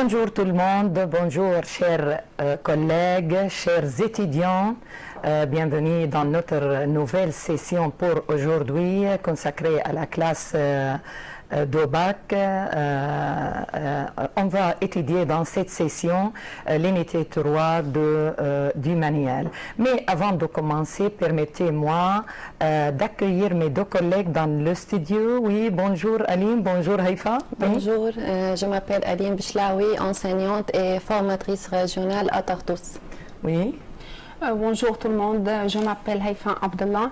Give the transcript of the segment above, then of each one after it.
Bonjour tout le monde, bonjour chers collègues, chers étudiants. Bienvenue dans notre nouvelle session pour aujourd'hui consacrée à la classe de bac. On va étudier dans cette session l'unité 3 du manuel. Mais avant de commencer, permettez-moi d'accueillir mes deux collègues dans le studio. Oui, bonjour Aline, bonjour Haïfa. Bonjour, je m'appelle Aline Bichlaoui, enseignante et formatrice régionale à Tartous. Oui. Bonjour tout le monde, je m'appelle Haïfa Abdallah,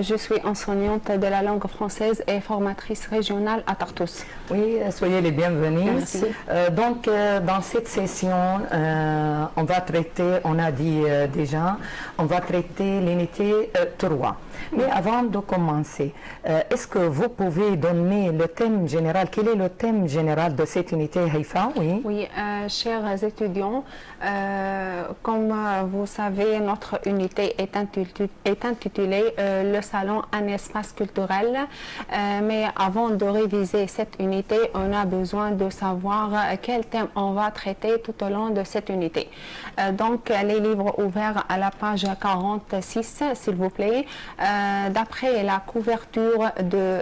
je suis enseignante de la langue française et formatrice régionale à Tartous. Oui, soyez les bienvenus. Merci. Donc, dans cette session, on va traiter, on a dit déjà, on va traiter l'unité 3. Mais avant de commencer, est-ce que vous pouvez donner le thème général? Quel est le thème général de cette unité, Haïfa? Oui, oui chers étudiants, comme vous savez, notre unité est intitulée le salon un espace culturel. Mais avant de réviser cette unité, on a besoin de savoir quel thème on va traiter tout au long de cette unité. Donc, les livres ouverts à la page 46, s'il vous plaît. D'après la couverture de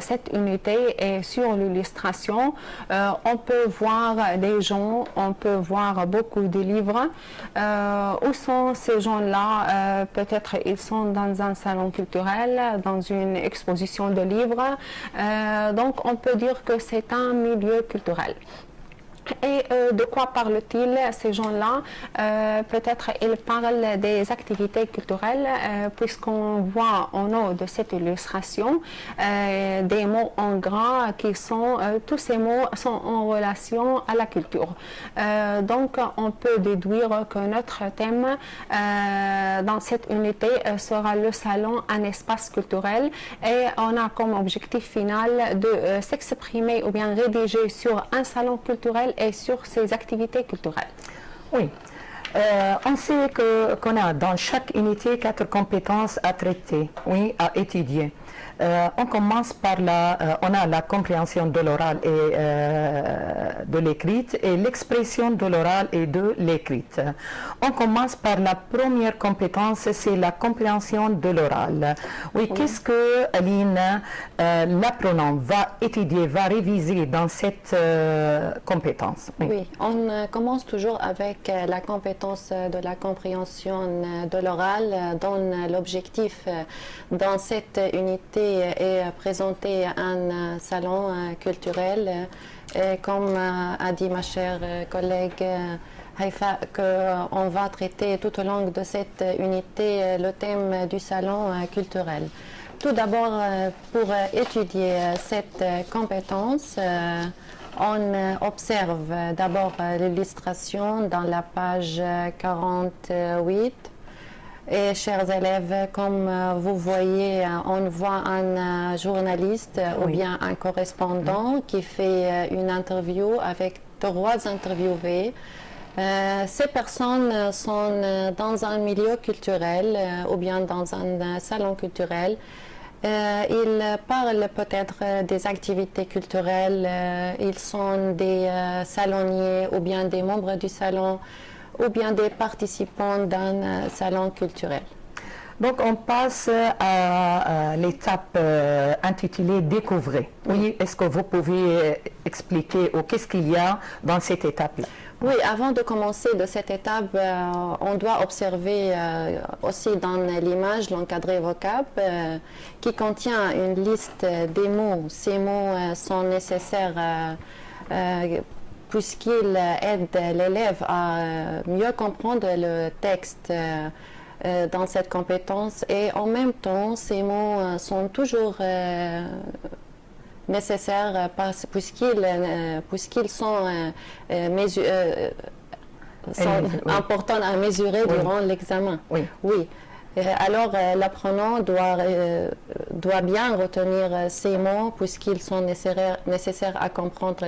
cette unité et sur l'illustration, on peut voir des gens, on peut voir beaucoup de livres. Où sont ces gens-là? Peut-être ils sont dans un salon culturel, dans une exposition de livres. Donc, on peut dire que c'est un milieu culturel. Et de quoi parlent-ils ces gens-là? Peut-être ils parlent des activités culturelles, puisqu'on voit en haut de cette illustration des mots en gras qui sont, tous ces mots sont en relation à la culture. Donc on peut déduire que notre thème dans cette unité sera le salon un espace culturel, et on a comme objectif final de s'exprimer ou bien rédiger sur un salon culturel et sur ces activités culturelles. Oui. On sait qu'on a dans chaque unité 4 compétences à traiter, oui, à étudier. On commence par on a la compréhension de l'oral et de l'écrite, et l'expression de l'oral et de l'écrite. On commence par la première compétence, c'est la compréhension de l'oral. Oui, oui. Qu'est-ce que Aline, l'apprenant, va étudier, va réviser dans cette compétence? Oui, oui, on commence toujours avec la compétence de la compréhension de l'oral, dont l'objectif dans cette unité est présenter un salon culturel. Et comme a dit ma chère collègue Haïfa, qu'on va traiter tout au long de cette unité le thème du salon culturel. Tout d'abord, pour étudier cette compétence, on observe d'abord l'illustration dans la page 48. Et chers élèves, comme vous voyez, on voit un journaliste ou bien un correspondant qui fait une interview avec 3 interviewés. Ces personnes sont dans un milieu culturel ou bien dans un salon culturel. Ils parlent peut-être des activités culturelles, ils sont des salonniers ou bien des membres du salon, ou bien des participants d'un salon culturel. Donc on passe à l'étape intitulée Découvrez. Oui, est-ce que vous pouvez expliquer qu'est-ce qu'il y a dans cette étape-là? Oui, avant de commencer de cette étape, on doit observer aussi dans l'image l'encadré vocable qui contient une liste des mots. Ces mots sont nécessaires puisqu'ils aident l'élève à mieux comprendre le texte dans cette compétence, et en même temps, ces mots sont toujours nécessaires puisqu'ils sont importants à mesurer durant l'examen. Oui. Oui. Alors, l'apprenant doit bien retenir ces mots puisqu'ils sont nécessaires à comprendre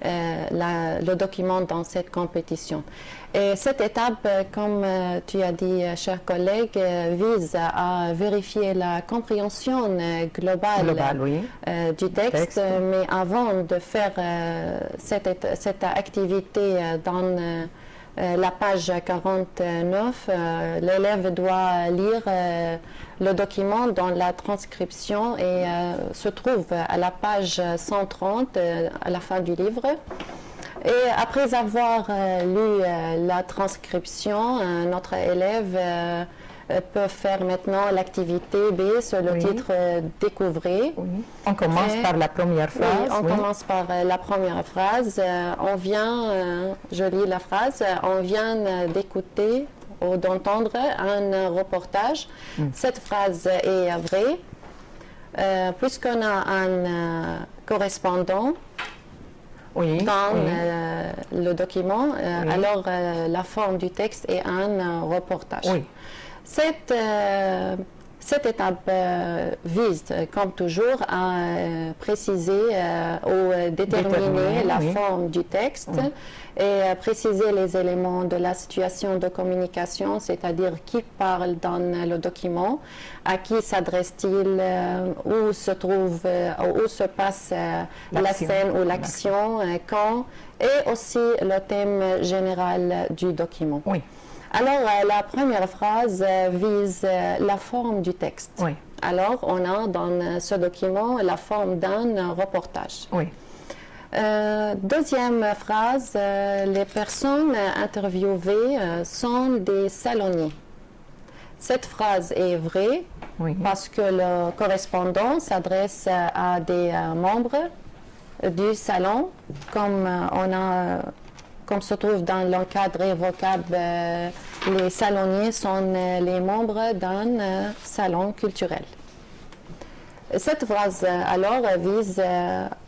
le document dans cette compétition. Et cette étape, comme tu as dit, cher collègue, vise à vérifier la compréhension globale oui. Du texte. Mais avant de faire cette activité dans la page 49, l'élève doit lire le document dans la transcription et se trouve à la page 130 à la fin du livre. Et après avoir lu la transcription, notre élève peut faire maintenant l'activité B sur le titre Découvrez. Oui. On commence par la première phrase. Oui, on commence par la première phrase. Je lis la phrase, on vient d'écouter ou d'entendre un reportage. Cette phrase est vraie, puisqu'on a un correspondant dans le document, alors la forme du texte est un reportage. Oui. Cette étape vise, comme toujours, à préciser ou déterminer la forme du texte et préciser les éléments de la situation de communication, c'est-à-dire qui parle dans le document, à qui s'adresse-t-il, où se trouve, où se passe la scène ou l'action, quand, et aussi le thème général du document. Oui. Alors, la première phrase vise la forme du texte. Oui. Alors, on a dans ce document la forme d'un reportage. Oui. Deuxième phrase, les personnes interviewées sont des saloniers. Cette phrase est vraie parce que le correspondant s'adresse à des membres du salon, comme se trouve dans l'encadré vocable, les saloniers sont les membres d'un salon culturel. Cette phrase, alors, vise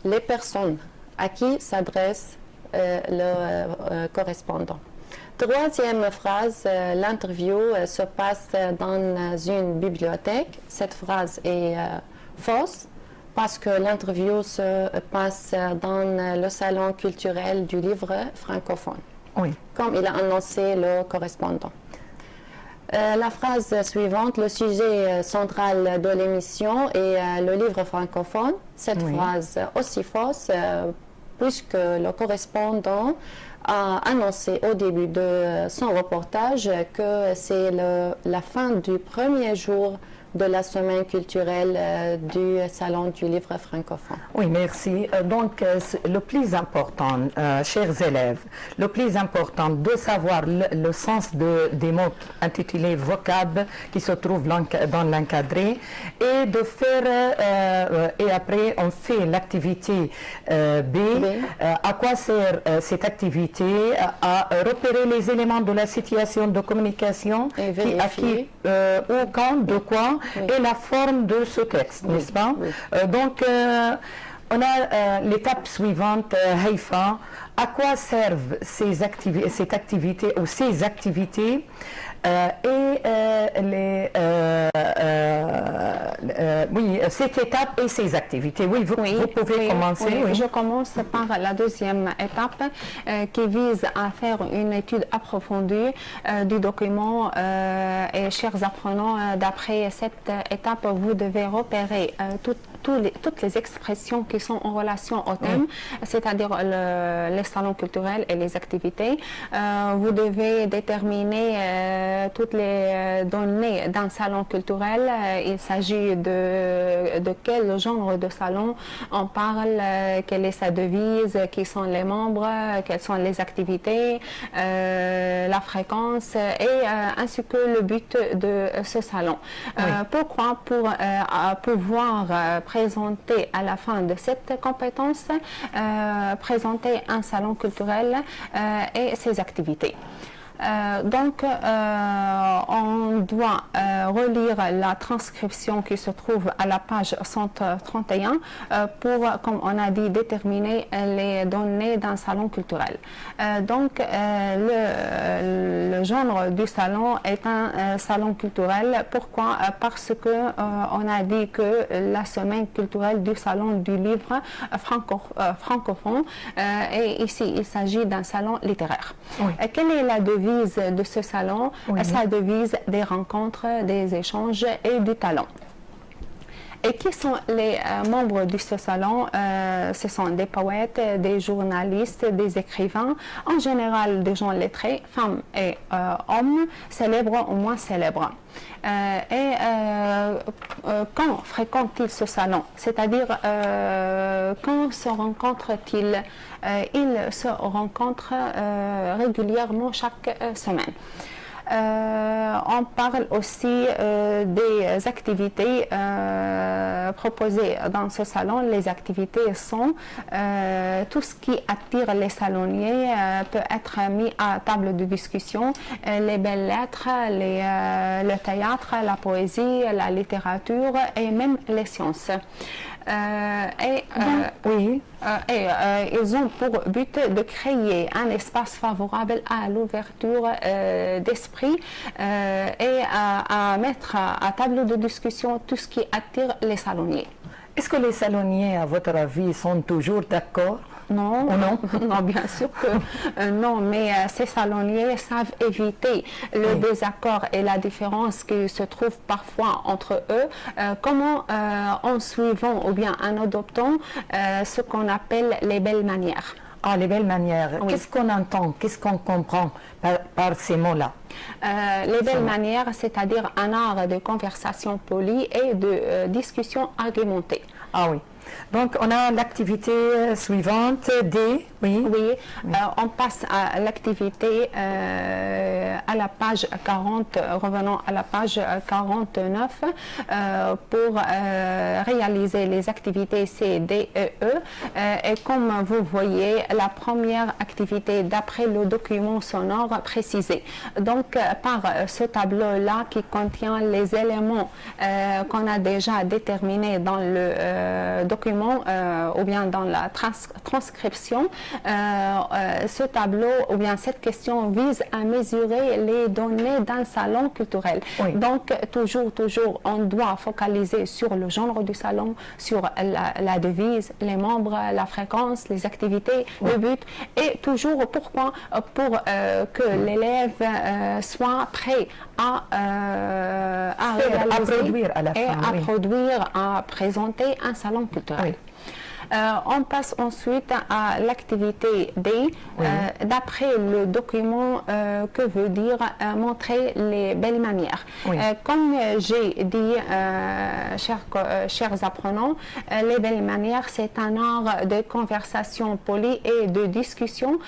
les personnes à qui s'adresse le correspondant. Troisième phrase, l'interview se passe dans une bibliothèque. Cette phrase est fausse, parce que l'interview se passe dans le salon culturel du livre francophone, comme il a annoncé le correspondant. La phrase suivante, le sujet central de l'émission est le livre francophone. Cette phrase aussi fausse, puisque le correspondant a annoncé au début de son reportage que c'est la fin du premier jour de la semaine culturelle du Salon du livre francophone. Oui, merci. Donc, le plus important, chers élèves, le plus important de savoir le sens des mots intitulés vocables qui se trouvent dans l'encadré et de faire, et après on fait l'activité B. À quoi sert cette activité? À repérer les éléments de la situation de communication, à qui, où, quand, de quoi, et la forme de ce texte, n'est-ce pas? Donc, on a l'étape suivante, Haïfa. À quoi servent cette activité ou ces activités cette étape et ces activités. Oui, vous pouvez commencer. Oui. Je commence par la deuxième étape qui vise à faire une étude approfondie du document. Et chers apprenants, d'après cette étape, vous devez repérer toutes les expressions qui sont en relation au thème, c'est-à-dire les salons culturels et les activités. Vous devez déterminer toutes les données d'un salon culturel. Il s'agit de quel genre de salon on parle, quelle est sa devise, qui sont les membres, quelles sont les activités, la fréquence et ainsi que le but de ce salon. Pourquoi? Pour pouvoir présenter à la fin de cette compétence, présenter un salon culturel et ses activités. Donc, on doit relire la transcription qui se trouve à la page 131 pour, comme on a dit, déterminer les données d'un salon culturel. Donc, le genre du salon est un salon culturel. Pourquoi? Parce que on a dit que la semaine culturelle du salon du livre francophone et ici il s'agit d'un salon littéraire. Oui. Quelle est la devise de ce salon? Oui. Sa devise: des rencontres, des échanges et du talent. Et qui sont les membres de ce salon? Ce sont des poètes, des journalistes, des écrivains, en général des gens lettrés, femmes et hommes, célèbres ou moins célèbres. Quand fréquentent-ils ce salon? C'est-à-dire, quand se rencontrent-ils? Ils se rencontrent régulièrement chaque semaine. On parle aussi des activités proposées dans ce salon. Les activités sont tout ce qui attire les salonniers peut être mis à table de discussion. Les belles lettres, le théâtre, la poésie, la littérature et même les sciences. Ils ont pour but de créer un espace favorable à l'ouverture d'esprit et à mettre à table de discussion tout ce qui attire les salonniers. Est-ce que les salonniers, à votre avis, sont toujours d'accord? Non, non, non, bien sûr que non, mais ces salonniers savent éviter le désaccord et la différence qui se trouve parfois entre eux, comment en suivant ou bien en adoptant ce qu'on appelle les belles manières. Ah, les belles manières. Oui. Qu'est-ce qu'on entend, qu'est-ce qu'on comprend par ces mots-là? Les belles manières, c'est-à-dire un art de conversation polie et de discussion argumentée. Ah oui. Donc, on a l'activité suivante des... Oui, on passe à l'activité à la page 40, revenons à la page 49 pour réaliser les activités C, D et E. Et comme vous voyez, la première activité d'après le document sonore précisé. Donc, par ce tableau-là qui contient les éléments qu'on a déjà déterminés dans le document ou bien dans la transcription, ce tableau ou bien cette question vise à mesurer les données d'un salon culturel. Oui. Donc, toujours, on doit focaliser sur le genre du salon, sur la devise, les membres, la fréquence, les activités, le but, et toujours pourquoi? Pour que l'élève soit prêt à réaliser, produire à la fin, à produire, à présenter un salon culturel. Oui. On passe ensuite à l'activité D, d'après le document que veut dire montrer les belles manières. Oui. Comme j'ai dit, chers apprenants, les belles manières, c'est un art de conversation polie et de discussion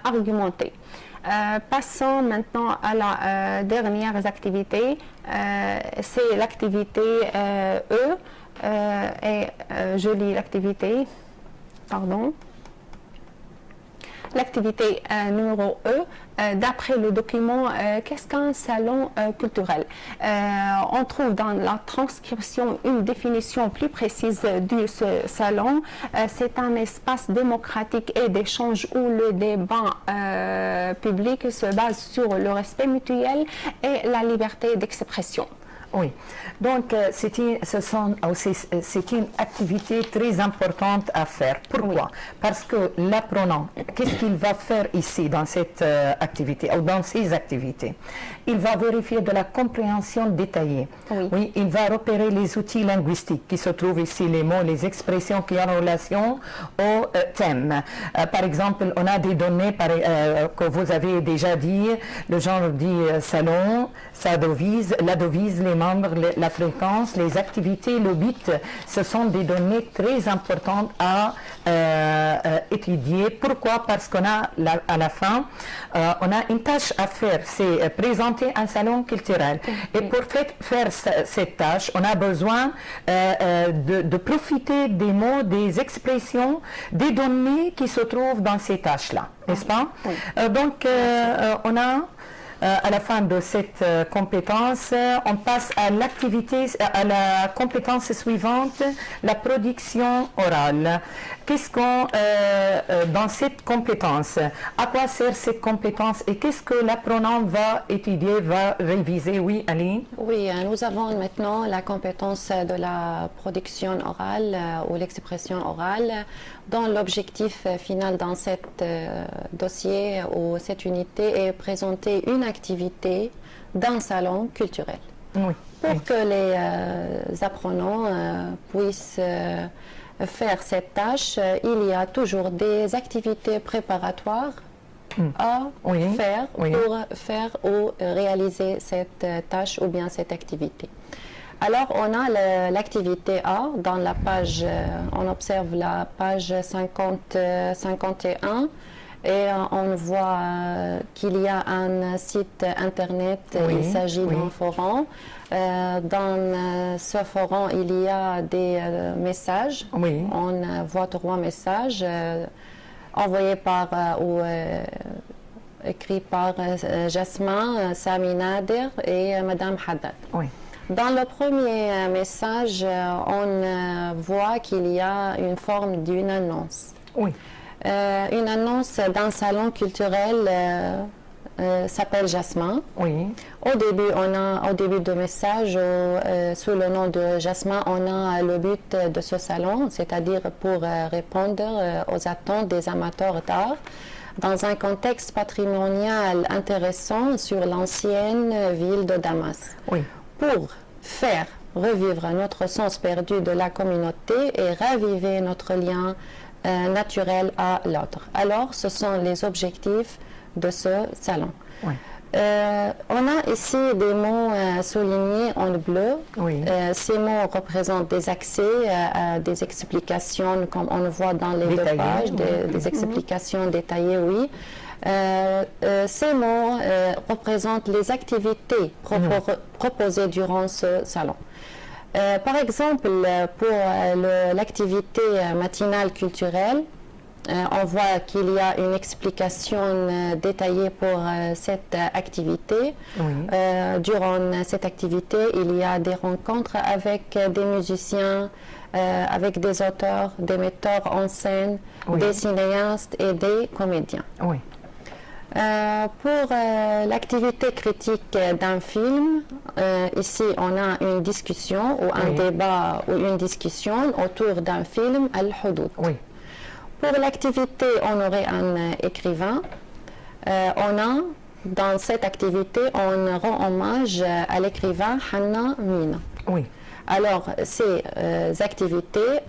argumentée. Passons maintenant à la dernière activité, c'est l'activité E. Je lis l'activité, pardon. L'activité numéro E, d'après le document, qu'est-ce qu'un salon culturel? On trouve dans la transcription une définition plus précise du salon. C'est un espace démocratique et d'échange où le débat public se base sur le respect mutuel et la liberté d'expression. Oui, donc c'est une activité très importante à faire. Pourquoi? Parce que l'apprenant, qu'est-ce qu'il va faire ici dans cette activité ou dans ces activités? Il va vérifier de la compréhension détaillée. Oui, il va repérer les outils linguistiques qui se trouvent ici, les mots, les expressions qui ont relation au thème. Par exemple, on a des données que vous avez déjà dit, le genre du salon, sa devise, la devise, les membres, la fréquence, les activités, le but, ce sont des données très importantes à étudier. Pourquoi? Parce qu'on a à la fin, on a une tâche à faire, c'est présenter un salon culturel. Et pour faire cette tâche, on a besoin de profiter des mots, des expressions, des données qui se trouvent dans ces tâches-là, n'est-ce pas? Donc, on a À la fin de cette compétence, on passe à la compétence suivante, la production orale. Qu'est-ce qu'on, dans cette compétence, à quoi sert cette compétence et qu'est-ce que l'apprenant va étudier, va réviser? Oui, Aline? Oui, nous avons maintenant la compétence de la production orale ou l'expression orale, dont l'objectif final dans ce dossier ou cette unité est présenter une activité d'un salon culturel. Oui. Pour que les apprenants puissent faire cette tâche, il y a toujours des activités préparatoires à faire pour faire ou réaliser cette tâche ou bien cette activité. Alors, on a l'activité A dans la page, on observe la page 51 et on voit qu'il y a un site internet, il s'agit d'un forum. Dans ce forum, il y a des messages. On voit 3 messages envoyés par ou écrits par Jasmin, Sami Nader et Madame Haddad. Dans le premier message, on voit qu'il y a une forme d'une annonce. Une annonce d'un salon culturel s'appelle Jasmin. Au début du message, sous le nom de Jasmin, on a le but de ce salon, c'est-à-dire pour répondre aux attentes des amateurs d'art dans un contexte patrimonial intéressant sur l'ancienne ville de Damas. Pour faire revivre notre sens perdu de la communauté et raviver notre lien naturel à l'autre. Alors, ce sont les objectifs de ce salon. On a ici des mots soulignés en bleu. Ces mots représentent des accès à des explications, comme on le voit dans les deux pages, des explications détaillées, ces mots représentent les activités proposées durant ce salon. Par exemple, pour l'activité matinale culturelle, on voit qu'il y a une explication détaillée pour cette activité. Durant cette activité, il y a des rencontres avec des musiciens, avec des auteurs, des metteurs en scène, des cinéastes et des comédiens. Pour l'activité critique d'un film, ici on a une discussion ou un débat ou une discussion autour d'un film, Al-Hudud. Pour l'activité, on aurait un écrivain. Dans cette activité, on rend hommage à l'écrivain Hanna Mina. Alors, ces activités,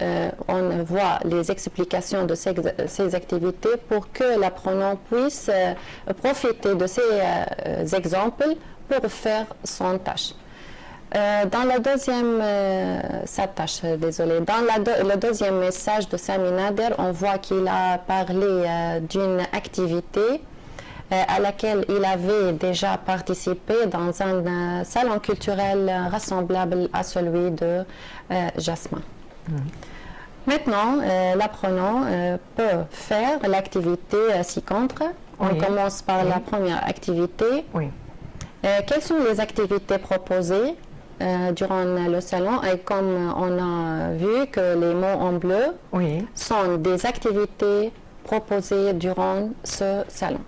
on voit les explications de ces activités pour que l'apprenant puisse profiter de ces exemples pour faire son tâche. Dans la deuxième, dans le deuxième message de Sami Nader, on voit qu'il a parlé d'une activité à laquelle il avait déjà participé dans un salon culturel rassemblable à celui de Jasmin. Maintenant, l'apprenant peut faire l'activité ci-contre. On commence par la première activité. Quelles sont les activités proposées durant le salon? Et comme on a vu que les mots en bleu sont des activités proposées durant ce salon.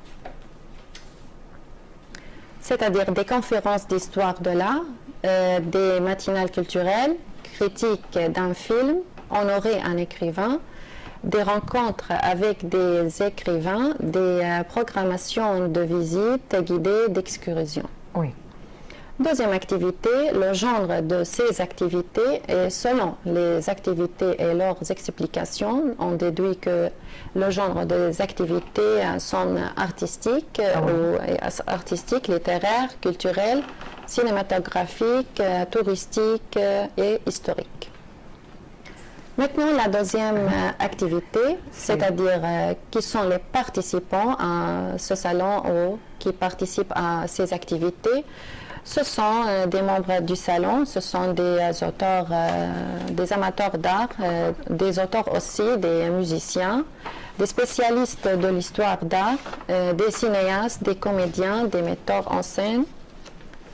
C'est-à-dire des conférences d'histoire de l'art, des matinales culturelles, critiques d'un film, on aurait un écrivain, des rencontres avec des écrivains, des programmations de visites guidées d'excursions. Deuxième activité, le genre de ces activités et selon les activités et leurs explications, on déduit que le genre des activités sont artistiques, littéraires, culturelles, cinématographiques, touristiques et historiques. Maintenant, la deuxième activité, c'est-à-dire qui sont les participants à ce salon ou qui participent à ces activités. Ce sont des membres du salon, ce sont des auteurs, des amateurs d'art, des auteurs aussi, des musiciens, des spécialistes de l'histoire d'art, des cinéastes, des comédiens, des metteurs en scène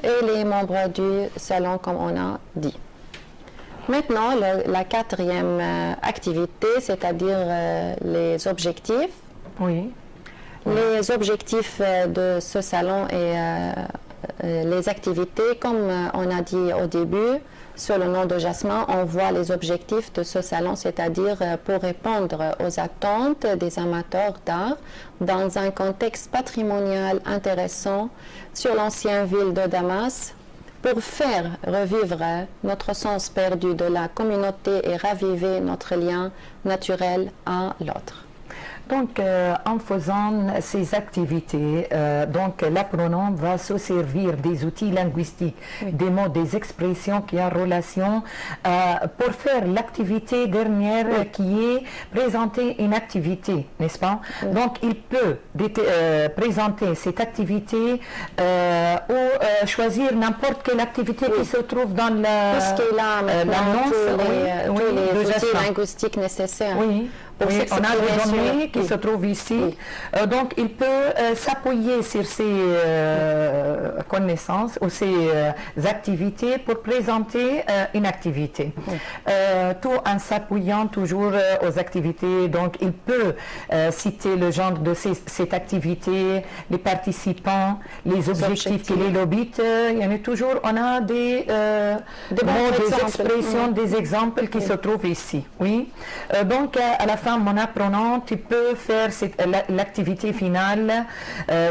et les membres du salon, comme on a dit. Maintenant, la quatrième activité, c'est-à-dire les objectifs. Oui. Les objectifs de ce salon et les activités, comme on a dit au début, sur le nom de Jasmin, on voit les objectifs de ce salon, c'est-à-dire pour répondre aux attentes des amateurs d'art dans un contexte patrimonial intéressant sur l'ancienne ville de Damas, pour faire revivre notre sens perdu de la communauté et raviver notre lien naturel à l'autre. Donc, en faisant ces activités, l'apprenant va se servir des outils linguistiques, des mots, des expressions qui ont relation pour faire l'activité dernière qui est présenter une activité, n'est-ce pas? Donc, il peut présenter cette activité ou choisir n'importe quelle activité qui se trouve dans l'annonce. Tous les outils linguistiques nécessaires. Oui. Oui, on a des données qui se trouvent ici. Donc, il peut s'appuyer sur ces connaissances ou ces activités pour présenter une activité. Tout en s'appuyant toujours aux activités. Donc, il peut citer le genre de cette activité, les participants, les objectifs qu'il est l'obite. Il y en a toujours, on a des mots, des expressions, des exemples qui se trouvent ici. Oui. Donc, à la fin, mon apprenant, tu peux faire l'activité finale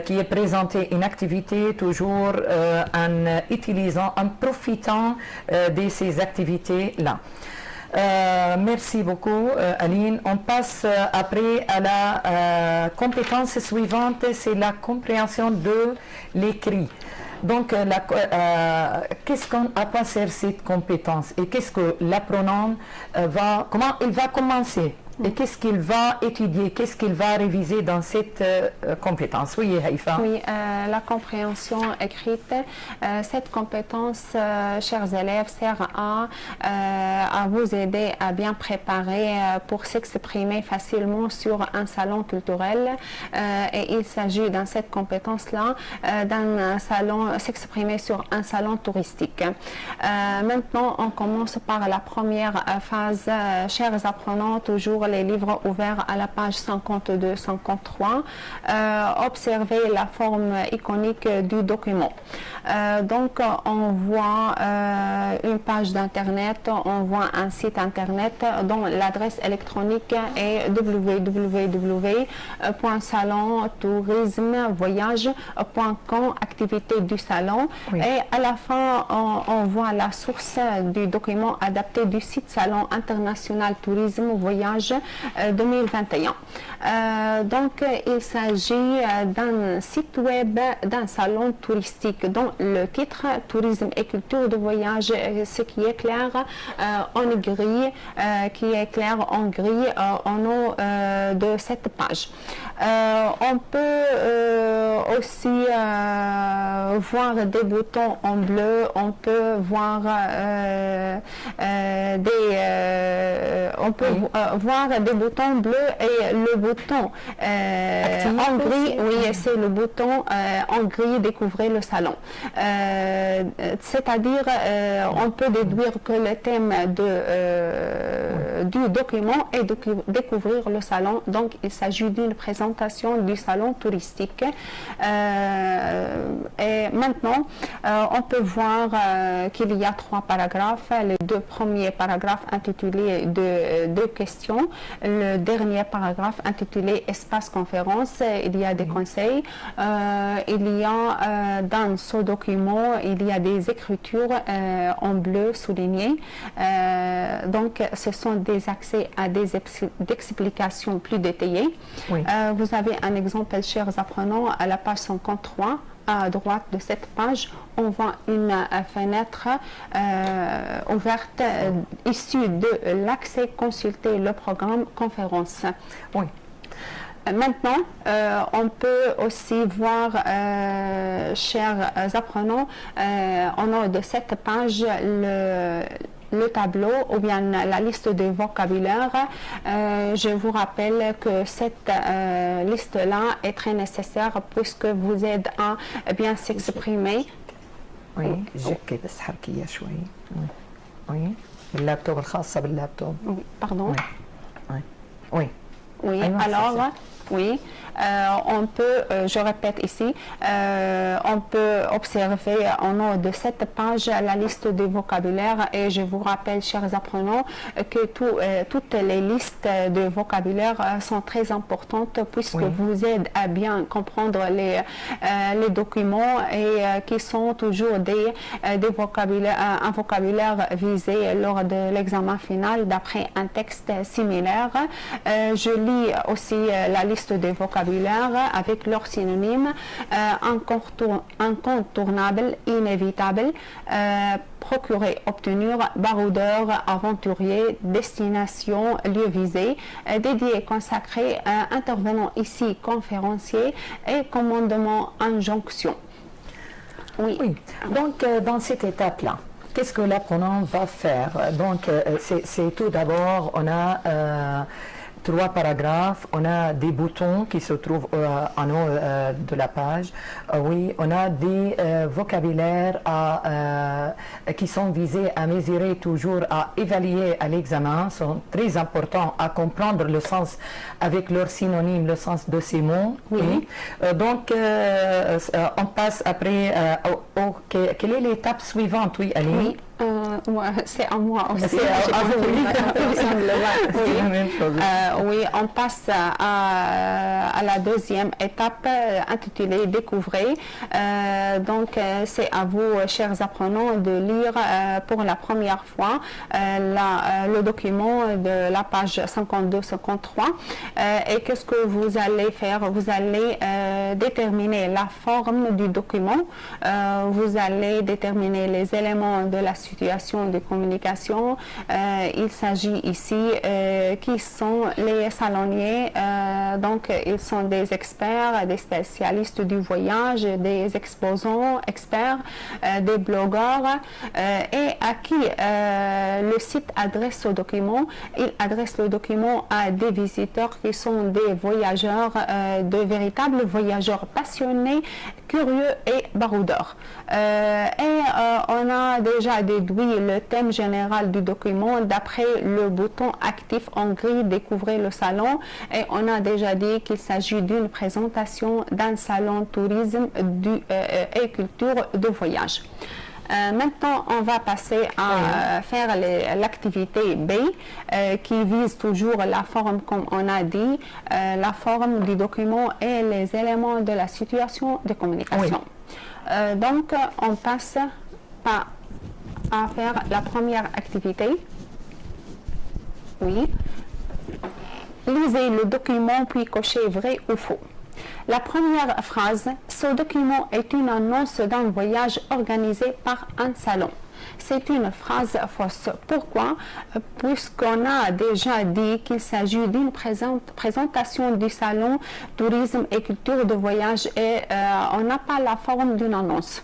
qui est présenter une activité toujours en utilisant, en profitant de ces activités-là. Merci beaucoup, Aline. On passe après à la compétence suivante, c'est la compréhension de l'écrit. Donc, à quoi sert cette compétence et qu'est-ce que l'apprenant comment il va commencer? Et qu'est-ce qu'il va étudier, qu'est-ce qu'il va réviser dans cette compétence? Oui, Haïfa. Oui, la compréhension écrite, cette compétence, chers élèves, sert à vous aider à bien préparer pour s'exprimer facilement sur un salon culturel. Et il s'agit dans cette compétence-là d'un salon, s'exprimer sur un salon touristique. Maintenant, on commence par la première phase, chers apprenants, toujours les livres ouverts à la page 52-53. Observez la forme iconique du document. Donc, on voit une page d'internet, on voit un site internet dont l'adresse électronique est www.salontourismevoyage.com, activité du salon. Oui. Et à la fin, on voit la source du document adapté du site Salon International Tourisme Voyage 2021. Donc, il s'agit d'un site web d'un salon touristique dont le titre Tourisme et culture de voyage, ce qui est clair en gris, en haut de cette page. On peut aussi voir des boutons en bleu, on peut voir voir des boutons bleus et le bouton en gris, oui, c'est le bouton en gris découvrir le salon. C'est-à-dire, on peut déduire que le thème du document est de découvrir le salon. Donc, il s'agit d'une présentation du salon touristique. Et maintenant, on peut voir qu'il y a 3 paragraphes. Les 2 premiers paragraphes intitulés deux questions. Le dernier paragraphe intitulé Espace conférence, il y a des conseils. Il y a dans ce document, il y a des écritures en bleu soulignées. Donc, ce sont des accès à des explications plus détaillées. Oui. Vous avez un exemple, chers apprenants, à la page 53. À droite de cette page, on voit une fenêtre ouverte issue de l'accès consulter le programme conférence. Oui. Maintenant, on peut aussi voir, chers apprenants, en haut de cette page, le tableau ou bien la liste de vocabulaire, je vous rappelle que cette liste-là est très nécessaire puisque vous aide à bien s'exprimer. Oui, جيكي بس حركيها شوي. Oui, اللابتوب الخاصة باللابتوب. Oui, pardon. Oui. Oui. Oui, alors, oui, on peut, je répète ici, on peut observer en haut de cette page la liste de vocabulaire et je vous rappelle, chers apprenants, que toutes les listes de vocabulaire sont très importantes puisque vous aident à bien comprendre les documents et qui sont toujours des vocabulaires, un vocabulaire visé lors de l'examen final d'après un texte similaire. Je lis aussi la liste des vocabulaires avec leurs synonymes incontournable, inévitable, procurer, obtenir, baroudeur, aventurier, destination, lieu visé, dédié, consacré, intervenant ici, conférencier et commandement, injonction. Oui. Donc, dans cette étape-là, qu'est-ce que l'apprenant va faire? Donc, c'est tout d'abord, on a 3 paragraphes, on a des boutons qui se trouvent en haut de la page. Oui, on a des vocabulaires qui sont visés à mesurer toujours, à évaluer à l'examen, sont très importants à comprendre le sens avec leur synonyme, le sens de ces mots. Oui. Donc, on passe après, quelle est l'étape suivante? Oui, allez. Oui. C'est à moi aussi. C'est à vous. Oui, on passe à la deuxième étape intitulée Découvrez. Donc, c'est à vous, chers apprenants, de lire pour la première fois le document de la page 52-53. Et qu'est-ce que vous allez faire? Vous allez déterminer la forme du document. Vous allez déterminer les éléments de la situation de communication. Il s'agit ici qui sont les saloniers. Donc, ils sont des experts, des spécialistes du voyage, des exposants, experts, des blogueurs et à qui le site adresse ce document. Il adresse le document à des visiteurs qui sont des voyageurs, de véritables voyageurs passionnés, curieux et baroudeurs. On a déjà déduit le thème général du document d'après le bouton actif en gris Découvrez le salon et on a déjà dit qu'il s'agit d'une présentation d'un salon tourisme et culture de voyage. Maintenant, on va passer à faire l'activité B qui vise toujours la forme, comme on a dit, la forme du document et les éléments de la situation de communication. Donc, on passe à faire la première activité. Oui. Lisez le document puis cochez vrai ou faux. La première phrase, ce document est une annonce d'un voyage organisé par un salon. C'est une phrase fausse. Pourquoi? Puisqu'on a déjà dit qu'il s'agit d'une présentation du salon tourisme et culture de voyage et on n'a pas la forme d'une annonce.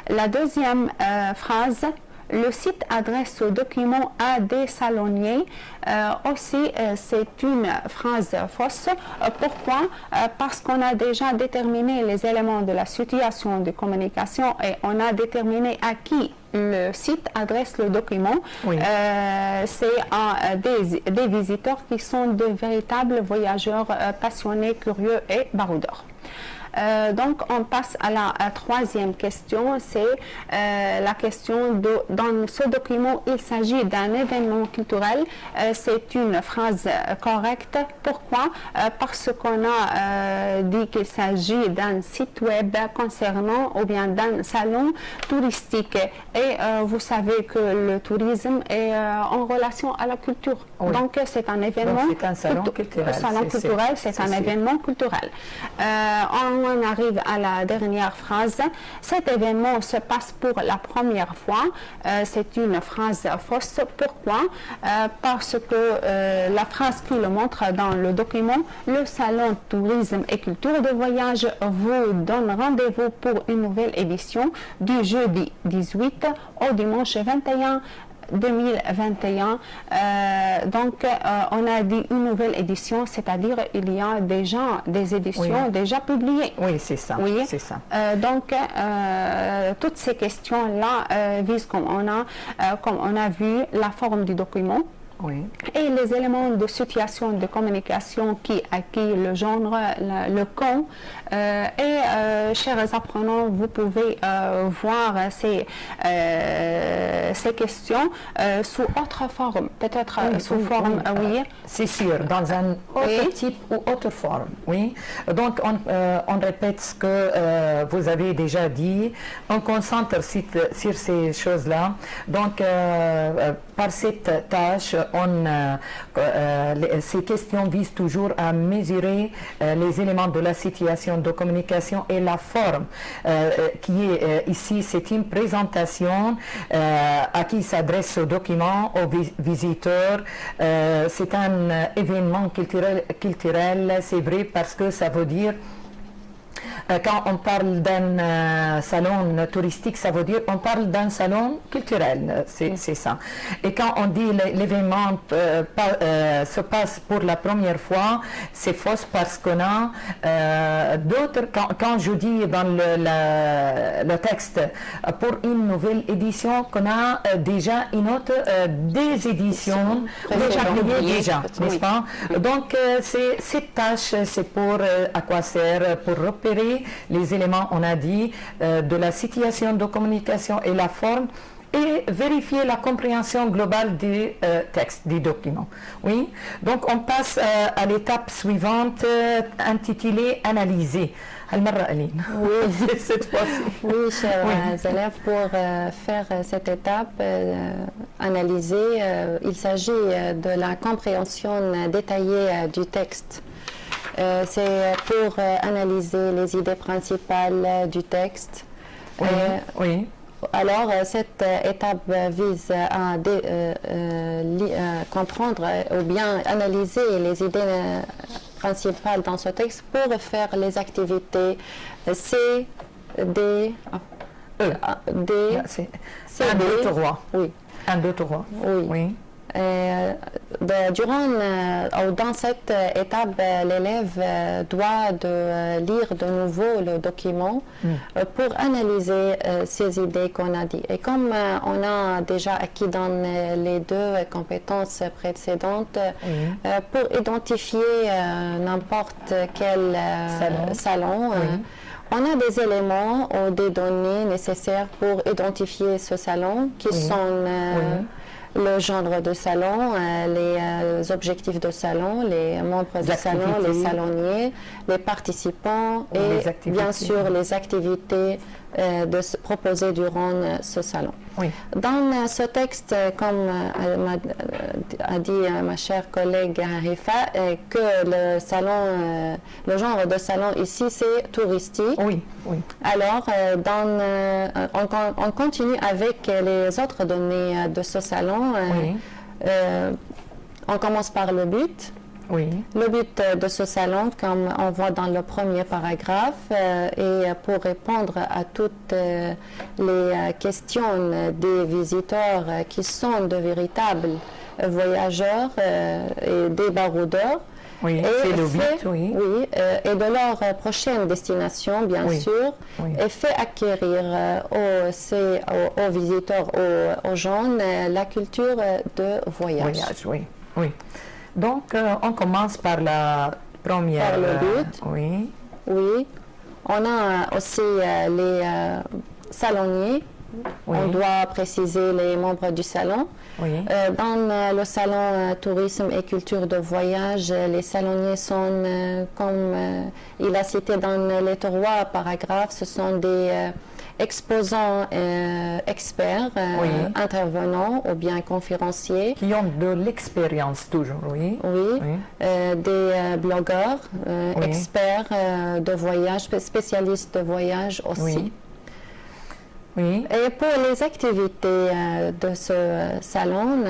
La deuxième phrase, le site adresse ce document à des saloniers. Aussi, c'est une phrase fausse. Pourquoi? Parce qu'on a déjà déterminé les éléments de la situation de communication et on a déterminé à qui le site adresse le document. C'est à des visiteurs qui sont de véritables voyageurs passionnés, curieux et baroudeurs. Donc, on passe à la troisième question, c'est la question dans ce document, il s'agit d'un événement culturel. C'est une phrase correcte. Pourquoi? Parce qu'on a dit qu'il s'agit d'un site web concernant ou bien d'un salon touristique. Et vous savez que le tourisme est en relation à la culture. Donc, c'est un événement. C'est un salon culturel. C'est un événement culturel. On arrive à la dernière phrase. Cet événement se passe pour la première fois. C'est une phrase fausse. Pourquoi? Parce que la phrase qui le montre dans le document, le salon tourisme et culture de voyage vous donne rendez-vous pour une nouvelle édition du jeudi 18 au dimanche 21 2021. Donc, on a dit une nouvelle édition, c'est-à-dire il y a déjà des éditions déjà publiées. Oui, c'est ça. Oui. C'est ça. Donc, toutes ces questions-là visent, comme on a vu, la forme du document. Oui. Et les éléments de situation de communication qui acquis le genre, le con. Chers apprenants, vous pouvez voir ces questions sous autre forme, peut-être sous forme, oui. C'est sûr, dans un autre type ou autre forme, oui. Donc, on répète ce que vous avez déjà dit, on concentre sur ces choses-là. Donc, par cette tâche, ces questions visent toujours à mesurer les éléments de la situation de communication et la forme qui est ici. C'est une présentation à qui s'adresse ce document, aux visiteurs. C'est un événement culturel, c'est vrai, parce que ça veut dire quand on parle d'un salon touristique, ça veut dire on parle d'un salon culturel, c'est ça. Et quand on dit l'événement se passe pour la première fois, c'est faux parce qu'on a d'autres, quand je dis dans le texte pour une nouvelle édition, qu'on a déjà une autre, des éditions déjà, n'est-ce pas? Donc cette tâche, c'est pour à quoi sert? Pour repérer les éléments, on a dit, de la situation de communication et la forme, et vérifier la compréhension globale du texte, du document. Oui, donc on passe à l'étape suivante, intitulée « Analyser ». Oui, cette fois-ci. Oui, chers élèves, pour faire cette étape, analyser, il s'agit de la compréhension détaillée du texte. C'est pour analyser les idées principales du texte. Oui. Alors, cette étape vise à comprendre ou bien analyser les idées principales dans ce texte pour faire les activités C, D, D, C, C, 1, 2, 3. Oui. 1, 2, 3. Oui. Dans cette étape, l'élève doit lire de nouveau le document pour analyser ces idées qu'on a dit. Et comme on a déjà acquis dans les deux compétences précédentes, pour identifier n'importe quel salon, on a des éléments ou des données nécessaires pour identifier ce salon qui sont le genre de salon, les objectifs de salon, les membres du salon, les saloniers, les participants et bien sûr les activités proposées durant ce salon. Oui. Dans ce texte, comme a dit ma chère collègue Harifa, que le genre de salon ici, c'est touristique. Oui. Alors, on continue avec les autres données de ce salon. On commence par le but. Oui. Le but de ce salon, comme on voit dans le premier paragraphe, est pour répondre à toutes les questions des visiteurs qui sont de véritables voyageurs et des baroudeurs. Oui, c'est le but, et de leur prochaine destination, bien sûr, et fait acquérir aux visiteurs, aux gens, la culture de voyage. Oui. Donc, on commence par la première. Par le but. Oui. On a aussi les saloniers. On doit préciser les membres du salon. Dans le salon tourisme et culture de voyage, les saloniers sont, comme il a cité dans les 3 paragraphes, ce sont des exposants experts, intervenants ou bien conférenciers. Qui ont de l'expérience toujours, des blogueurs, experts de voyage, spécialistes de voyage aussi. Et pour les activités de ce salon,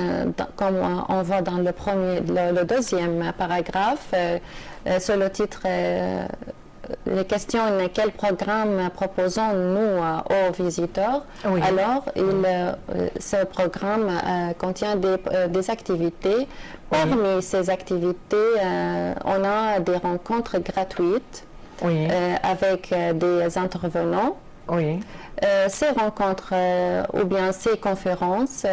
comme on voit dans le deuxième paragraphe, sur le titre les questions, quel programme proposons-nous aux visiteurs? Oui. Alors, ce programme contient des activités. Parmi ces activités, on a des rencontres gratuites avec des intervenants. Oui. Ces rencontres ou bien ces conférences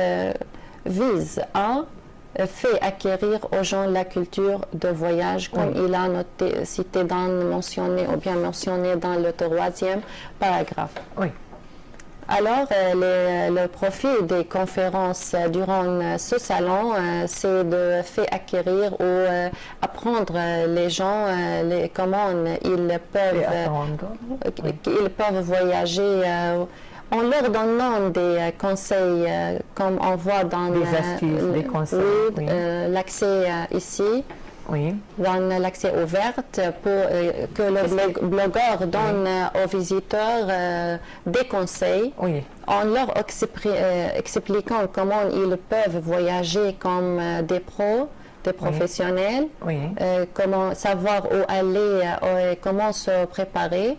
visent à faire acquérir aux gens la culture de voyage, comme il a cité mentionné dans le 3e paragraphe. Oui. Alors, le profit des conférences durant ce salon, c'est de faire acquérir ou apprendre les gens comment ils peuvent voyager en leur donnant des conseils, comme on voit dans des astuces, des conseils, l'accès ici. Oui. Dans l'accès ouvert pour que le blogueur donne aux visiteurs des conseils en leur expliquant comment ils peuvent voyager comme des pros, des professionnels, comment savoir où aller, comment se préparer,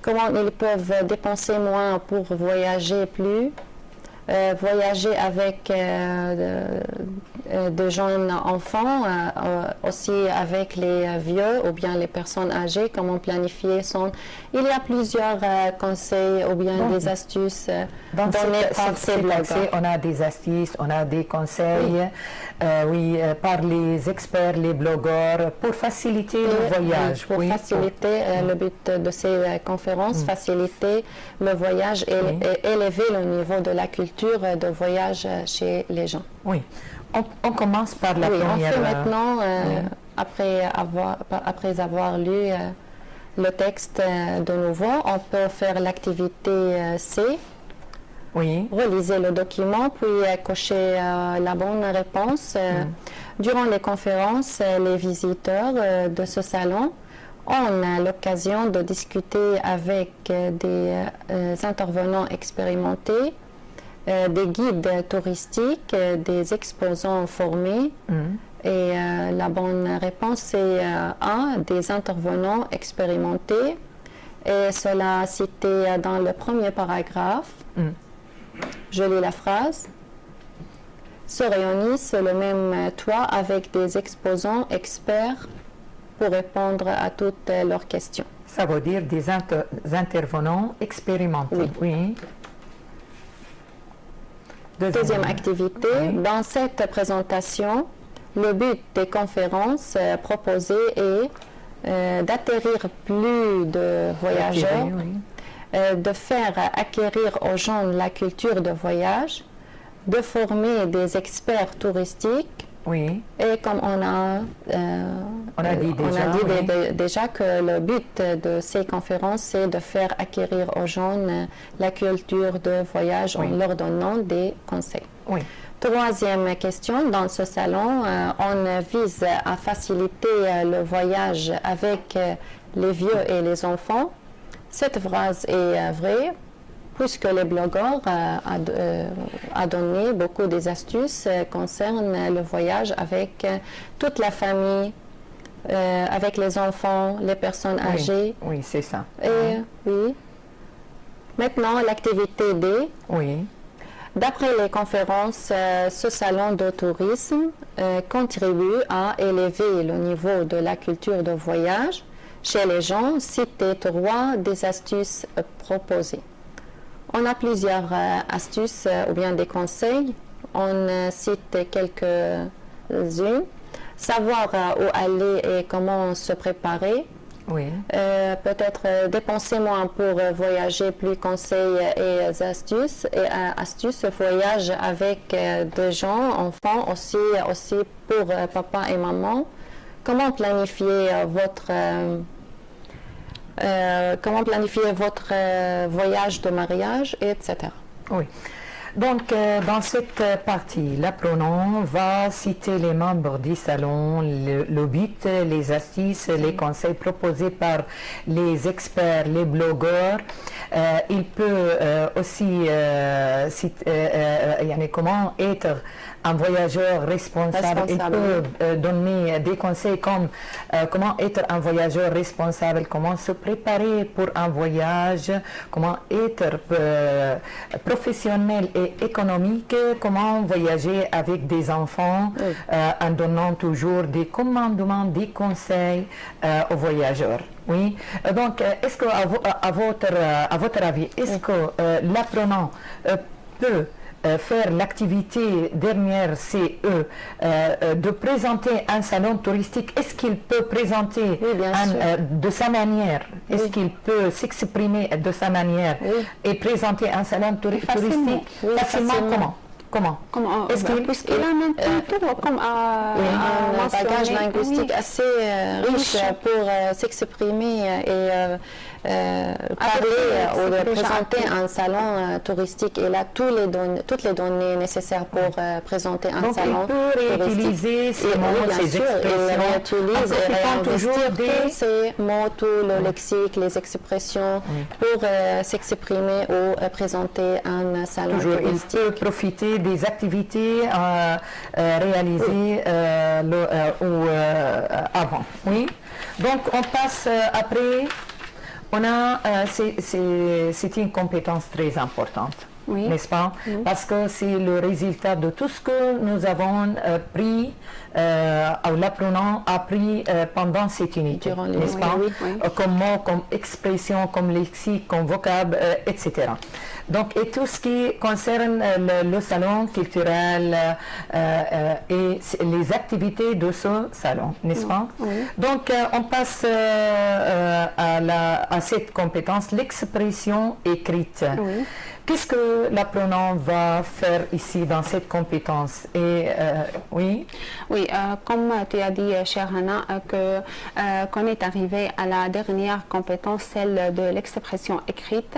comment ils peuvent dépenser moins pour voyager plus. Voyager avec de jeunes enfants, aussi avec les vieux ou bien les personnes âgées, comment planifier son... Il y a plusieurs conseils ou bien des astuces données par ces blogueurs. On a des astuces, on a des conseils, par les experts, les blogueurs, pour faciliter le voyage. Pour faciliter le but de ces conférences, faciliter le voyage et élever le niveau de la culture de voyage chez les gens. Oui. On commence par la première. On fait maintenant, après avoir lu le texte de nouveau, on peut faire l'activité C. Oui. Relisez le document, puis cocher la bonne réponse. Durant les conférences, les visiteurs de ce salon ont l'occasion de discuter avec des intervenants expérimentés, des guides touristiques, des exposants formés. Et la bonne réponse, c'est A, des intervenants expérimentés. Et cela cité dans le premier paragraphe. Je lis la phrase. Se réunissent le même toit avec des exposants experts pour répondre à toutes leurs questions. Ça veut dire des intervenants expérimentés. Oui. Deuxième activité, dans cette présentation, le but des conférences proposées est d'atterrir plus de voyageurs, de faire acquérir aux gens la culture de voyage, de former des experts touristiques. Oui. Et comme on a dit déjà que le but de ces conférences, c'est de faire acquérir aux gens la culture de voyage en leur donnant des conseils. Oui. Troisième question, dans ce salon, on vise à faciliter le voyage avec les vieux et les enfants. Cette phrase est vraie, puisque les blogueurs a donné beaucoup des astuces concernant le voyage avec toute la famille, avec les enfants, les personnes âgées. Oui, c'est ça. Et, Maintenant, l'activité D. Oui. D'après les conférences, ce salon de tourisme contribue à élever le niveau de la culture de voyage chez les gens. Citez 3 des astuces proposées. On a plusieurs astuces ou bien des conseils. On cite quelques-unes. Savoir où aller et comment se préparer. Oui. Peut-être dépenser moins pour voyager, plus conseils et astuces. Et astuces, voyage avec des gens, enfants, aussi pour papa et maman. Comment planifier votre voyage de mariage, etc. Oui. Donc, dans cette partie, l'apprenant va citer les membres du salon, le but, les astuces, les conseils proposés par les experts, les blogueurs. Il peut aussi citer comment être un voyageur responsable. Il peut donner des conseils comme comment être un voyageur responsable, comment se préparer pour un voyage, comment être professionnel et économique, comment voyager avec des enfants, en donnant toujours des commandements, des conseils aux voyageurs. Oui. Donc, est-ce que, à votre avis, est-ce que l'apprenant peut faire l'activité dernière CE de présenter un salon touristique? Est-ce qu'il peut présenter de sa manière? Est-ce qu'il peut s'exprimer de sa manière et présenter un salon touristique facilement? Comment? Puisqu'il a maintenant comme un bagage linguistique assez riche pour s'exprimer et parler ou présenter un salon touristique. Il a toutes les données nécessaires pour présenter un salon touristique. Il peut réutiliser ces mots, ces expressions. Il réutilise et réinvestit ces mots, tout le lexique, les expressions pour s'exprimer ou présenter un salon touristique. Il peut profiter des activités réalisées avant. Oui. Donc on passe après. C'est une compétence très importante, n'est-ce pas? Parce que c'est le résultat de tout ce que nous avons pris, ou l'apprenant a appris pendant cette unité, n'est-ce pas? Comme mots, comme expression, comme lexique, comme vocable, etc. Donc, et tout ce qui concerne le salon culturel et les activités de ce salon, n'est-ce pas? Donc, on passe à cette compétence, l'expression écrite. Qu'est-ce que l'apprenant va faire ici dans cette compétence? Et comme tu as dit, chère Hana, qu'on est arrivé à la dernière compétence, celle de l'expression écrite,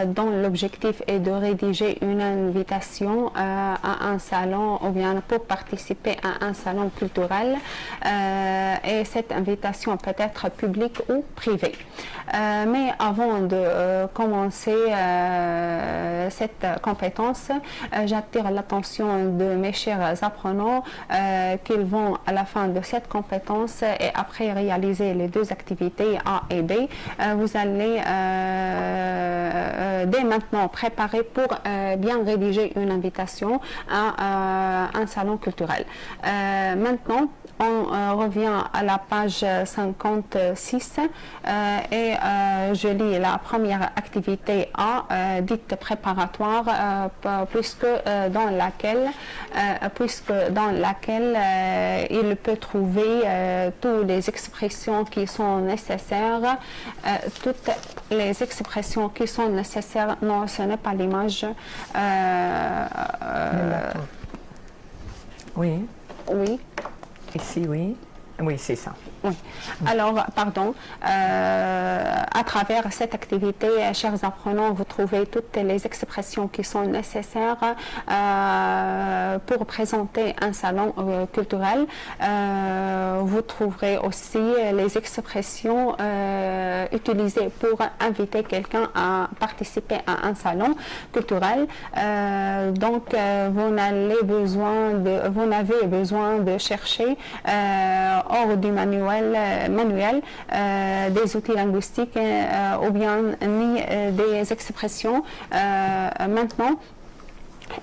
dont l'objectif est de rédiger une invitation à un salon ou bien pour participer à un salon culturel. Et cette invitation peut être publique ou privée. Mais avant de commencer cette compétence, j'attire l'attention de mes chers apprenants qu'ils vont à la fin de cette compétence et après réaliser les deux activités A et B, vous allez dès maintenant préparer pour bien rédiger une invitation à un salon culturel. Maintenant, on revient à la page 56 et je lis la première activité A, dite préparatoire, puisque dans laquelle il peut trouver toutes les expressions qui sont nécessaires. Toutes les expressions qui sont nécessaires, non, ce n'est pas l'image. Oui. Oui. Ici, oui. Oui, c'est ça. Oui. Alors, pardon, à travers cette activité, chers apprenants, vous trouvez toutes les expressions qui sont nécessaires pour présenter un salon culturel. Vous trouverez aussi les expressions utilisées pour inviter quelqu'un à participer à un salon culturel. Donc, vous n'avez besoin de chercher hors du manuel des outils linguistiques ou bien ni des expressions. Maintenant,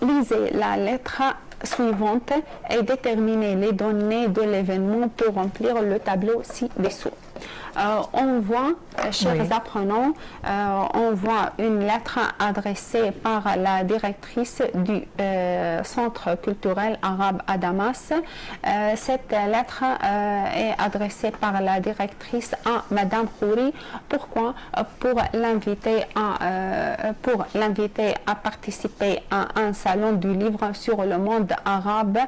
lisez la lettre suivante et déterminez les données de l'événement pour remplir le tableau ci-dessous. On voit, chers apprenants, on voit une lettre adressée par la directrice du Centre culturel arabe à Damas. Cette lettre est adressée par la directrice à Madame Khouri. Pourquoi? Pour l'inviter à participer à un salon du livre sur le monde arabe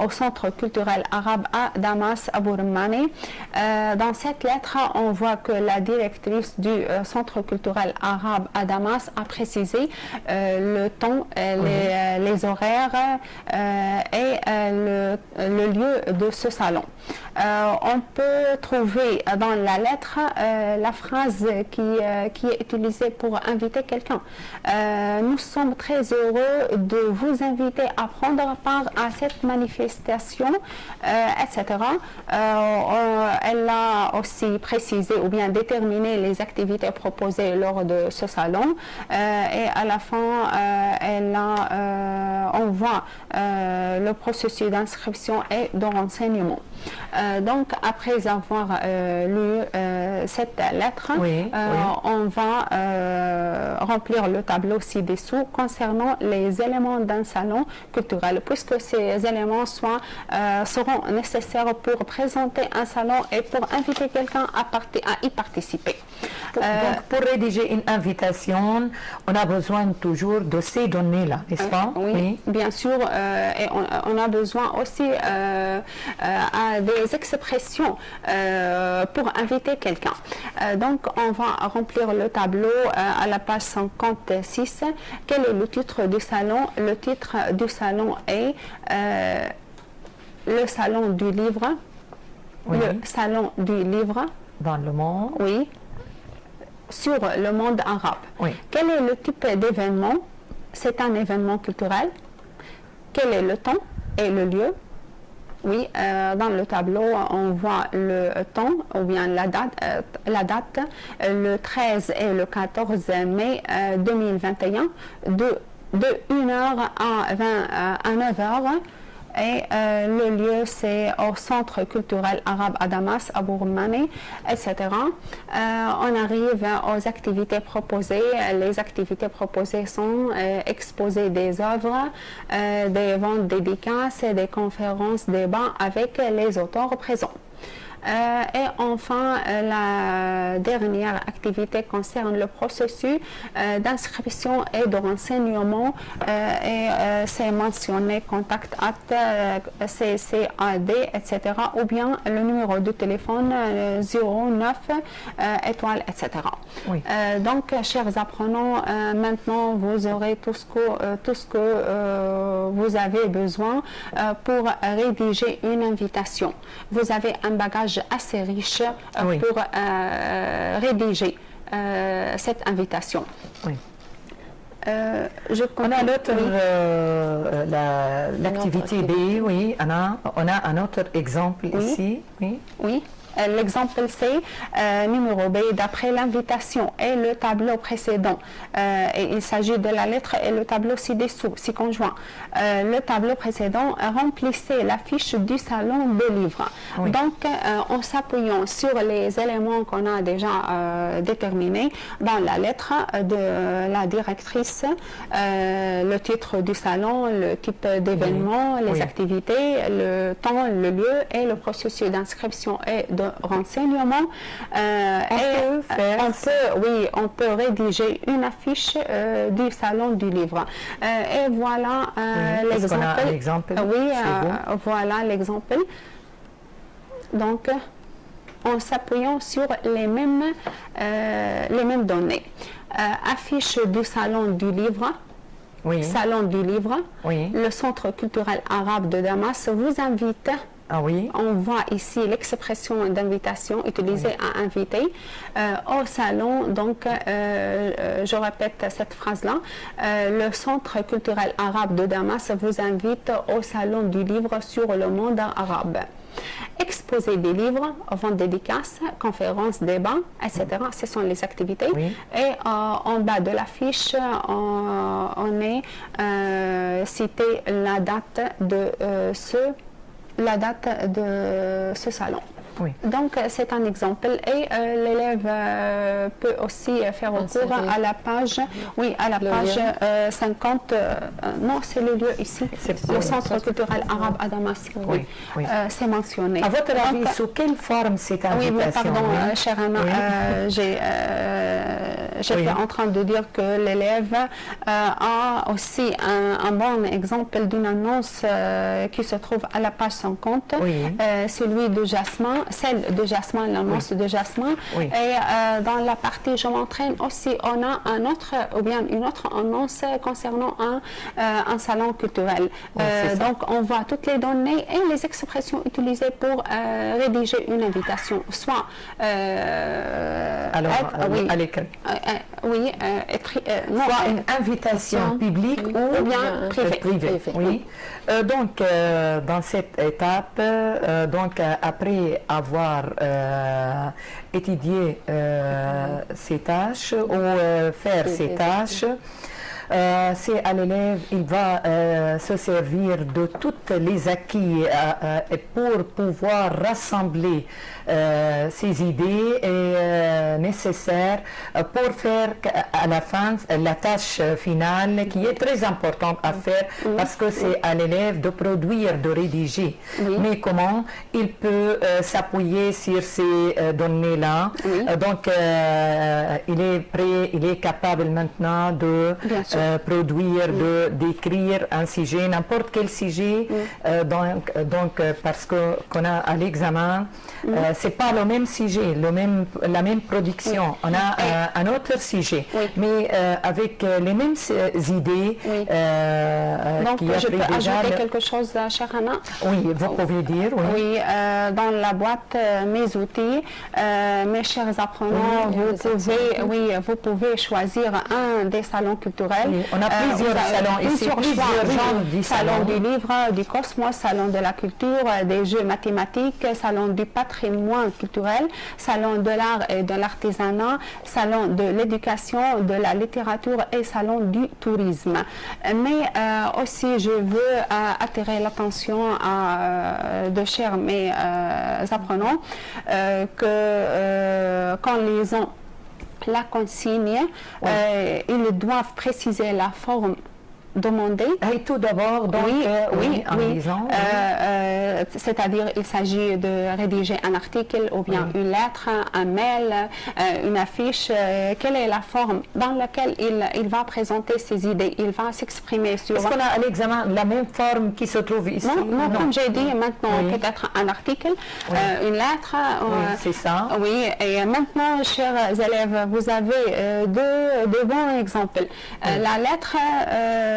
au Centre culturel arabe à Damas, à Bourmane. Dans cette lettre, on voit que la directrice directrice du Centre culturel arabe à Damas a précisé le temps, les horaires et le lieu de ce salon. On peut trouver dans la lettre la phrase qui est utilisée pour inviter quelqu'un. Nous sommes très heureux de vous inviter à prendre part à cette manifestation, etc. Elle a aussi précisé ou bien déterminé les activités proposées lors de ce salon et à la fin, on voit le processus d'inscription et de renseignement. Donc, après avoir lu cette lettre, on va remplir le tableau ci-dessous concernant les éléments d'un salon culturel, puisque ces éléments seront nécessaires pour présenter un salon et pour inviter quelqu'un à y participer. Donc, pour rédiger une invitation, on a besoin toujours de ces données-là, n'est-ce pas? Oui, bien sûr. Et on a besoin aussi des expressions pour inviter quelqu'un. Donc, on va remplir le tableau à la page 56. Quel est le titre du salon? Le titre du salon est le salon du livre. Oui. Le salon du livre. Dans le monde. Oui. Sur le monde arabe. Oui. Quel est le type d'événement? C'est un événement culturel. Quel est le temps et le lieu? Oui, dans le tableau, on voit le temps ou bien la date le 13 et le 14 mai 2021 de 1h à 9h. Et le lieu, c'est au Centre culturel arabe à Damas, à Bourmane, etc. On arrive aux activités proposées. Les activités proposées sont exposer des œuvres, des ventes dédicaces, des conférences, débats avec les auteurs présents. Et enfin, la dernière activité concerne le processus d'inscription et de renseignement et c'est mentionné contact CCAD, etc. ou bien le numéro de téléphone 09 étoile, etc. Oui. Donc, chers apprenants, maintenant vous aurez tout ce que vous avez besoin pour rédiger une invitation. Vous avez un bagage assez riche pour rédiger cette invitation. Oui. On a l'autre, l'activité B, oui, on a un autre exemple ici. Oui. L'exemple C, numéro B, d'après l'invitation et le tableau précédent. Et il s'agit de la lettre et le tableau ci-dessous, ci-conjoint. Le tableau précédent remplissait la fiche du salon de livres. Oui. Donc, en s'appuyant sur les éléments qu'on a déjà déterminés dans la lettre de la directrice, le titre du salon, le type d'événement, les activités, le temps, le lieu et le processus d'inscription et de renseignement. On peut rédiger une affiche du salon du livre. Et voilà l'exemple. Voilà l'exemple. Donc, en s'appuyant sur les mêmes données. Affiche du salon du livre. Salon du livre. Le Centre culturel arabe de Damas vous invite. On voit ici l'expression d'invitation utilisée à inviter au salon. Donc, je répète cette phrase-là. Le Centre culturel arabe de Damas vous invite au salon du livre sur le monde arabe. Exposer des livres, vente dédicaces, conférences, débats, etc. Ce sont les activités. Et en bas de la fiche, on est cité la date de ce salon. Donc, c'est un exemple. Et l'élève peut aussi faire recours à la page, page 50. Non, c'est le lieu ici. Le Centre culturel arabe à Damas. C'est mentionné. À votre avis, sous quelle forme c'est invitation? Pardon, chère Anna, j'étais en train de dire que l'élève a aussi un bon exemple d'une annonce qui se trouve à la page 50, celui de Jasmin, celle de Jasmin, l'annonce de Jasmin. Et dans la partie Je m'entraîne aussi, on a un autre, ou bien une autre annonce concernant un salon culturel. Donc, on voit toutes les données et les expressions utilisées pour rédiger une invitation, soit à l'écrit. Soit une invitation publique ou bien privée. Oui. Donc, dans cette étape, donc, après avoir étudié ces tâches ou faire ces tâches, c'est à l'élève, il va se servir de toutes les acquis pour pouvoir rassembler ces idées nécessaires pour faire à la fin la tâche finale qui est très importante à faire parce que c'est à l'élève de produire, de rédiger. Mais comment il peut s'appuyer sur ces données-là? Donc, il est prêt, il est capable maintenant de produire, d'écrire un sujet, n'importe quel sujet. Donc parce qu'on a à l'examen, c'est pas le même sujet, la même production. On a un autre sujet, mais avec les mêmes idées. Donc, je peux ajouter quelque chose, chère Anna? Oui, vous pouvez dire. Oui, dans la boîte Mes outils, mes chers apprenants, vous pouvez choisir un des salons culturels. On a plusieurs salons ici, plusieurs genres du salon du livre, du Cosmos, salon de la culture, des jeux mathématiques, salon du patrimoine culturel, salon de l'art et de l'artisanat, salon de l'éducation, de la littérature et salon du tourisme. Mais aussi, je veux attirer l'attention de chers mes apprenants que quand ils ont la consigne, ils doivent préciser la forme demandée. Et tout d'abord, donc, c'est-à-dire il s'agit de rédiger un article ou bien une lettre, un mail, une affiche. Quelle est la forme dans laquelle il va présenter ses idées? Il va s'exprimer sur... Est-ce qu'on a à l'examen la même forme qui se trouve ici? Non, comme j'ai dit, maintenant peut-être un article, une lettre. C'est ça. Oui, et maintenant, chers élèves, vous avez deux bons exemples. La lettre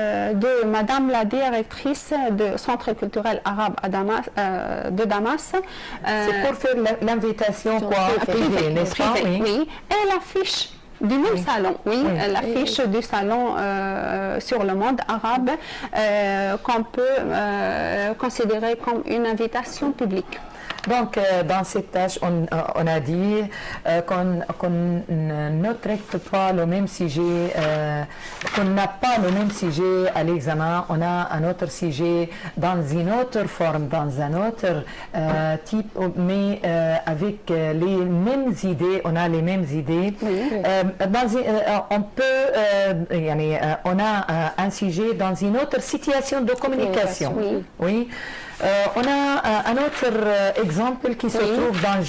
de Madame la directrice du Centre culturel arabe de Damas. C'est pour faire l'invitation privée, n'est-ce pas? Oui, et l'affiche du même salon, l'affiche du salon sur le monde arabe qu'on peut considérer comme une invitation publique. Donc, dans cette tâche, on a dit qu'on ne traite pas le même sujet, qu'on n'a pas le même sujet à l'examen. On a un autre sujet dans une autre forme, dans un autre type, mais avec les mêmes idées. On a les mêmes idées. On peut, on a un sujet dans une autre situation de communication. Oui. On a un autre exemple qui se trouve dans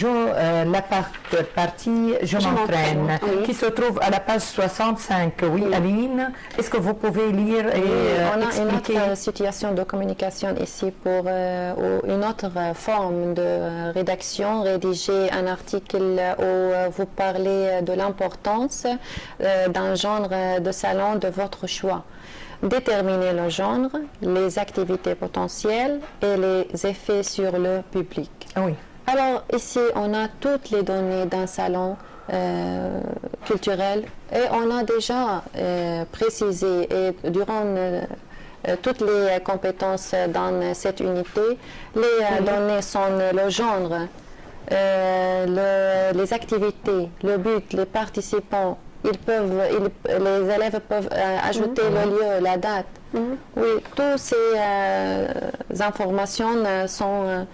la partie Je m'entraîne, qui se trouve à la page 65. Oui, Aline, est-ce que vous pouvez lire et expliquer? On a une autre situation de communication ici pour une autre forme de rédaction, rédiger un article où vous parlez de l'importance d'un genre de salon de votre choix. Déterminer le genre, les activités potentielles et les effets sur le public. Alors ici, on a toutes les données d'un salon culturel et on a déjà précisé et durant toutes les compétences dans cette unité, les données sont le genre, les activités, le but, les participants. Les élèves peuvent ajouter le lieu, la date. Oui, toutes ces informations sont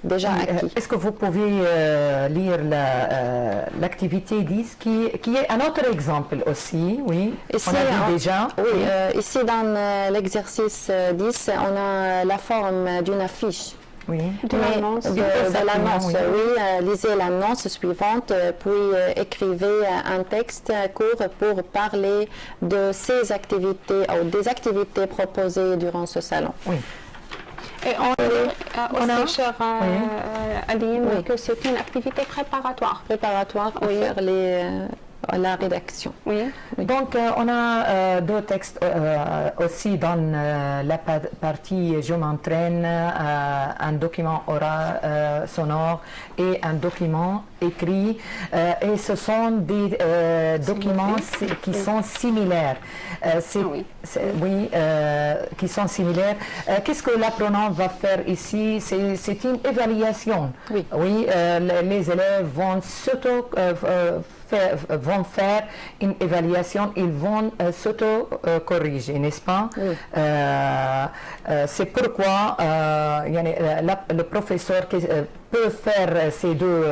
déjà acquises. Est-ce que vous pouvez lire l'activité 10 qui est un autre exemple aussi? Oui, ici, on a vu déjà. Ici dans l'exercice 10, on a la forme d'une affiche. Oui. De l'annonce. De l'annonce, oui. oui. Lisez l'annonce suivante, puis écrivez un texte court pour parler de ces activités ou des activités proposées durant ce salon. Oui. Et on a aussi, chère Aline, Oui. que c'est une activité préparatoire. Préparatoire pour faire la rédaction. Oui. Donc, on a deux textes aussi dans la partie Je m'entraîne, un document oral sonore et un document écrit. Et ce sont des documents qui sont similaires. Qui sont similaires. Qu'est-ce que l'apprenant va faire ici? C'est une évaluation. Oui. Oui, les élèves vont vont faire une évaluation, ils vont s'auto-corriger, n'est-ce pas? Oui. C'est pourquoi le professeur peut faire ces deux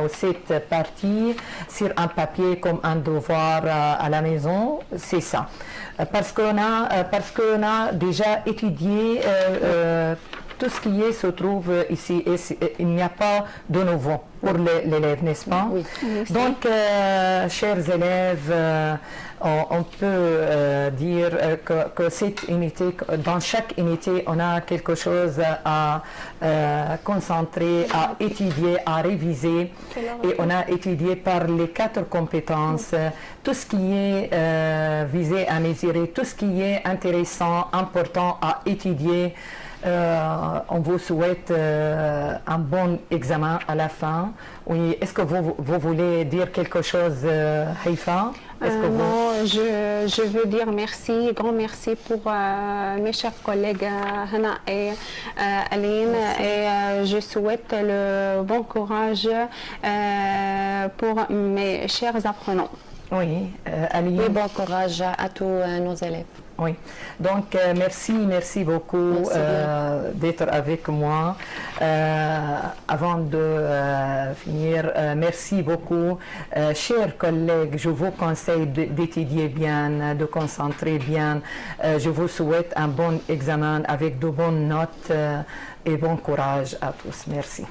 cette partie sur un papier comme un devoir à la maison, c'est ça. Parce qu'on a déjà étudié tout ce qui se trouve ici et il n'y a pas de nouveau pour l'élève, n'est-ce pas? Oui. Donc, chers élèves, on peut dire que cette unité, dans chaque unité, on a quelque chose à concentrer, à étudier, à réviser. Et on a étudié par les 4 compétences tout ce qui est visé à mesurer, tout ce qui est intéressant, important à étudier. On vous souhaite un bon examen à la fin. Oui, est-ce que vous voulez dire quelque chose, Haïfa? Non, je veux dire merci, grand merci pour mes chers collègues Hana et Aline, et je souhaite le bon courage pour mes chers apprenants. Oui, Aline. Et bon courage à tous nos élèves. Oui, donc merci beaucoup d'être avec moi. Avant de finir, merci beaucoup. Chers collègues, je vous conseille d'étudier bien, de concentrer bien. Je vous souhaite un bon examen avec de bonnes notes et bon courage à tous. Merci.